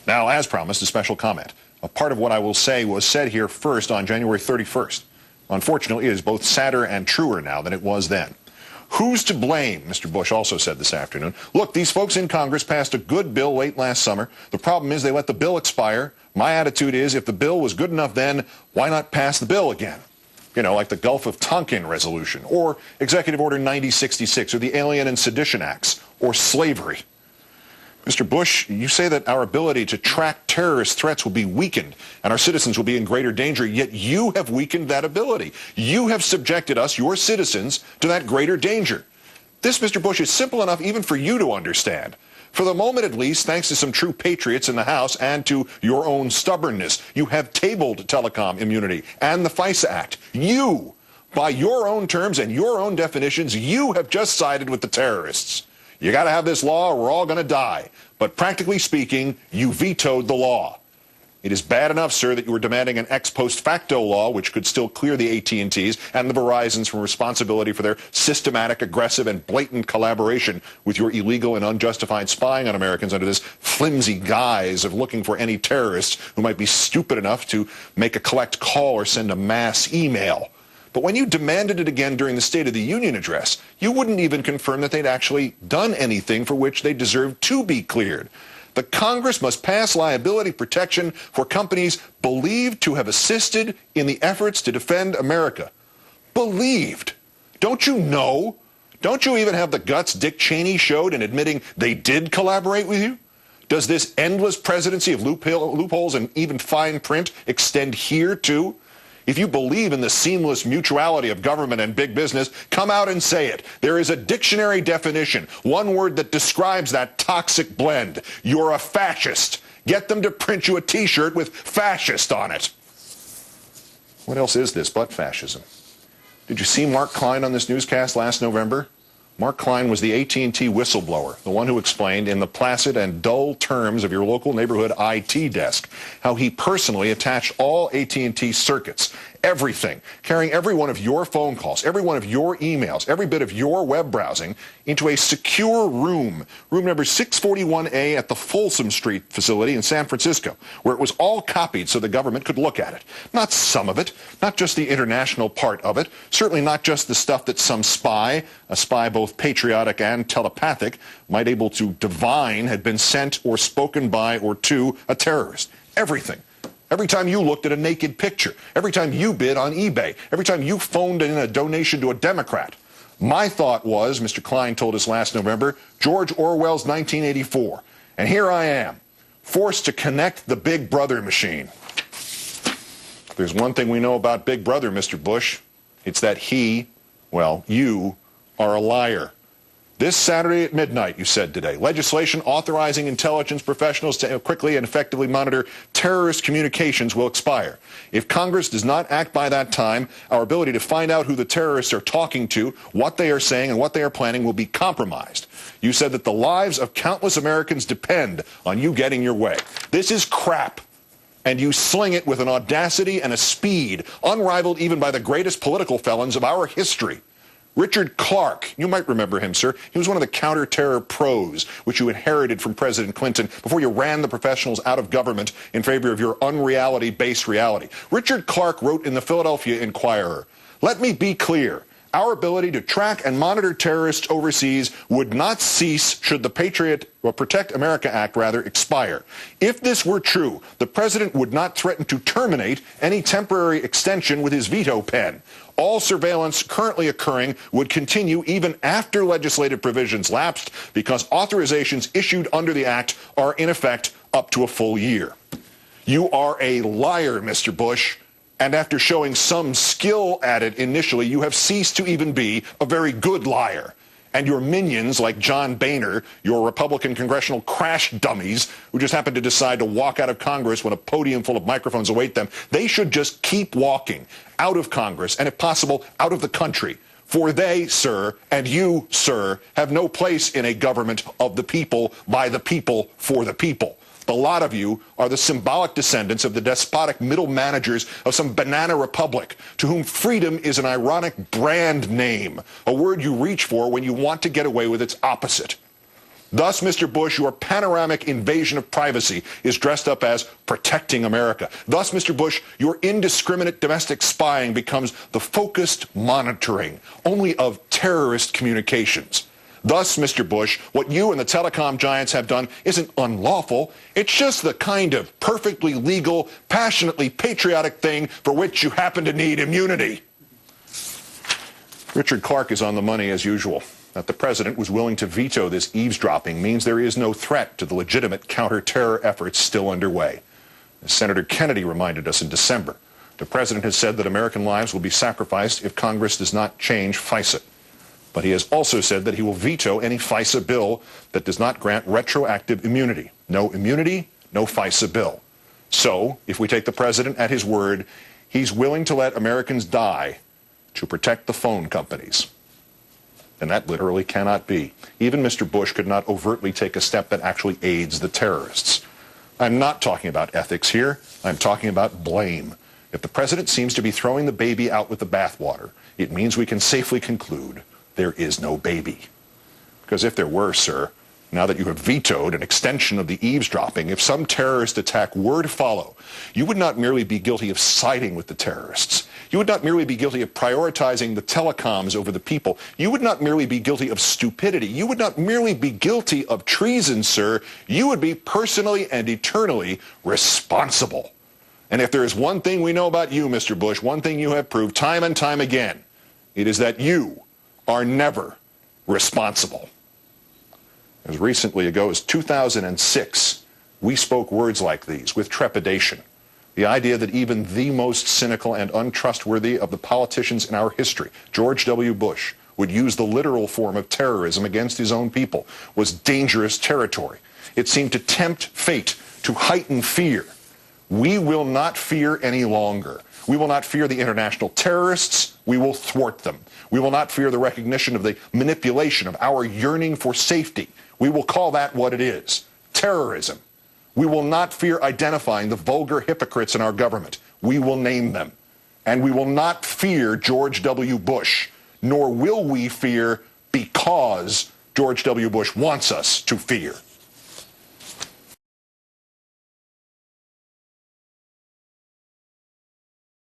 Now, as promised, a special comment. A part of what I will say was said here first on January 31st. Unfortunately, it is both sadder and truer now than it was then. Who's to blame, Mr. Bush also said this afternoon. Look, these folks in Congress passed a good bill late last summer. The problem is they let the bill expire. My attitude is if the bill was good enough then, why not pass the bill again? You know, like the Gulf of Tonkin resolution, or Executive Order 9066, or the Alien and Sedition Acts, or slavery. Mr. Bush, you say that our ability to track terrorist threats will be weakened and our citizens will be in greater danger, yet you have weakened that ability. You have subjected us, your citizens, to that greater danger. This, Mr. Bush, is simple enough even for you to understand. For the moment, at least, thanks to some true patriots in the House and to your own stubbornness, you have tabled telecom immunity and the FISA Act. You, by your own terms and your own definitions, you have just sided with the terrorists. You got to have this law or we're all going to die. But practically speaking, you vetoed the law. It is bad enough, sir, that you were demanding an ex post facto law which could still clear the AT&Ts and the Verizons from responsibility for their systematic, aggressive, and blatant collaboration with your illegal and unjustified spying on Americans under this flimsy guise of looking for any terrorists who might be stupid enough to make a collect call or send a mass email. But when you demanded it again during the State of the Union address, you wouldn't even confirm that they'd actually done anything for which they deserved to be cleared. The Congress must pass liability protection for companies believed to have assisted in the efforts to defend America. Believed. Don't you know? Don't you even have the guts Dick Cheney showed in admitting they did collaborate with you? Does this endless presidency of loopholes and even fine print extend here too? If you believe in the seamless mutuality of government and big business, come out and say it. There is a dictionary definition, one word that describes that toxic blend. You're a fascist. Get them to print you a T-shirt with fascist on it. What else is this but fascism? Did you see Mark Klein on this newscast last November? Mark Klein was the AT&T whistleblower, the one who explained in the placid and dull terms of your local neighborhood IT desk how he personally attached all AT&T circuits, everything, carrying every one of your phone calls, every one of your emails, every bit of your web browsing into a secure room number 641A at the Folsom Street facility in San Francisco, where it was all copied so the government could look at it. Not some of it, not just the international part of it, certainly not just the stuff that some spy, a spy both patriotic and telepathic, might able to divine had been sent or spoken by or to a terrorist. Everything. Every time you looked at a naked picture, every time you bid on eBay, every time you phoned in a donation to a Democrat. My thought was, Mr. Klein told us last November, George Orwell's 1984. And here I am, forced to connect the Big Brother machine. If there's one thing we know about Big Brother, Mr. Bush, it's that he, well, you, are a liar. This Saturday at midnight, you said today, legislation authorizing intelligence professionals to quickly and effectively monitor terrorist communications will expire. If Congress does not act by that time, our ability to find out who the terrorists are talking to, what they are saying, and what they are planning will be compromised. You said that the lives of countless Americans depend on you getting your way. This is crap. And you sling it with an audacity and a speed unrivaled even by the greatest political felons of our history. Richard Clarke, you might remember him, sir. He was one of the counter-terror pros, which you inherited from President Clinton before you ran the professionals out of government in favor of your unreality-based reality. Richard Clarke wrote in the Philadelphia Inquirer, "Let me be clear. Our ability to track and monitor terrorists overseas would not cease should the Protect America Act, expire. If this were true, the president would not threaten to terminate any temporary extension with his veto pen. All surveillance currently occurring would continue even after legislative provisions lapsed because authorizations issued under the act are in effect up to a full year." You are a liar, Mr. Bush. And after showing some skill at it initially, you have ceased to even be a very good liar. And your minions, like John Boehner, your Republican congressional crash dummies, who just happen to decide to walk out of Congress when a podium full of microphones await them, they should just keep walking out of Congress and, if possible, out of the country. For they, sir, and you, sir, have no place in a government of the people, by the people, for the people. The lot of you are the symbolic descendants of the despotic middle managers of some banana republic, to whom freedom is an ironic brand name, a word you reach for when you want to get away with its opposite. Thus, Mr. Bush, your panoramic invasion of privacy is dressed up as protecting America. Thus, Mr. Bush, your indiscriminate domestic spying becomes the focused monitoring only of terrorist communications. Thus, Mr. Bush, what you and the telecom giants have done isn't unlawful. It's just the kind of perfectly legal, passionately patriotic thing for which you happen to need immunity. Richard Clark is on the money as usual. That the president was willing to veto this eavesdropping means there is no threat to the legitimate counter-terror efforts still underway. As Senator Kennedy reminded us in December, the president has said that American lives will be sacrificed if Congress does not change FISA. But he has also said that he will veto any FISA bill that does not grant retroactive immunity. No immunity, no FISA bill. So, if we take the president at his word, he's willing to let Americans die to protect the phone companies. And that literally cannot be. Even Mr. Bush could not overtly take a step that actually aids the terrorists. I'm not talking about ethics here. I'm talking about blame. If the president seems to be throwing the baby out with the bathwater, it means we can safely conclude there is no baby. Because if there were, sir, now that you have vetoed an extension of the eavesdropping, if some terrorist attack were to follow, you would not merely be guilty of siding with the terrorists. You would not merely be guilty of prioritizing the telecoms over the people. You would not merely be guilty of stupidity. You would not merely be guilty of treason, sir. You would be personally and eternally responsible. And if there is one thing we know about you, Mr. Bush, one thing you have proved time and time again, it is that you are never responsible. As recently ago as 2006, we spoke words like these with trepidation. The idea that even the most cynical and untrustworthy of the politicians in our history, George W. Bush, would use the literal form of terrorism against his own people was dangerous territory. It seemed to tempt fate, to heighten fear. We will not fear any longer. We will not fear the international terrorists. We will thwart them. We will not fear the recognition of the manipulation of our yearning for safety. We will call that what it is, terrorism. We will not fear identifying the vulgar hypocrites in our government. We will name them. And we will not fear George W. Bush, nor will we fear because George W. Bush wants us to fear.